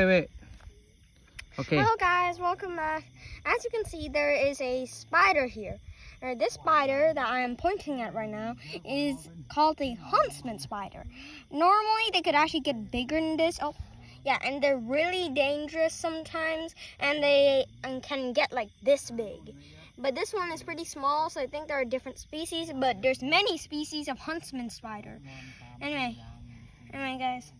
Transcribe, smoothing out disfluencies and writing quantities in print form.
Wait. Okay. Hello guys, welcome back. As you can see, there is a spider here. This spider that I am pointing at right now is called a huntsman spider. Normally they could actually get bigger than this. Oh, yeah, and they're really dangerous sometimes, and they can get like this big. But this one is pretty small, so I think there are different species, but there's many species of huntsman spider. Anyway guys.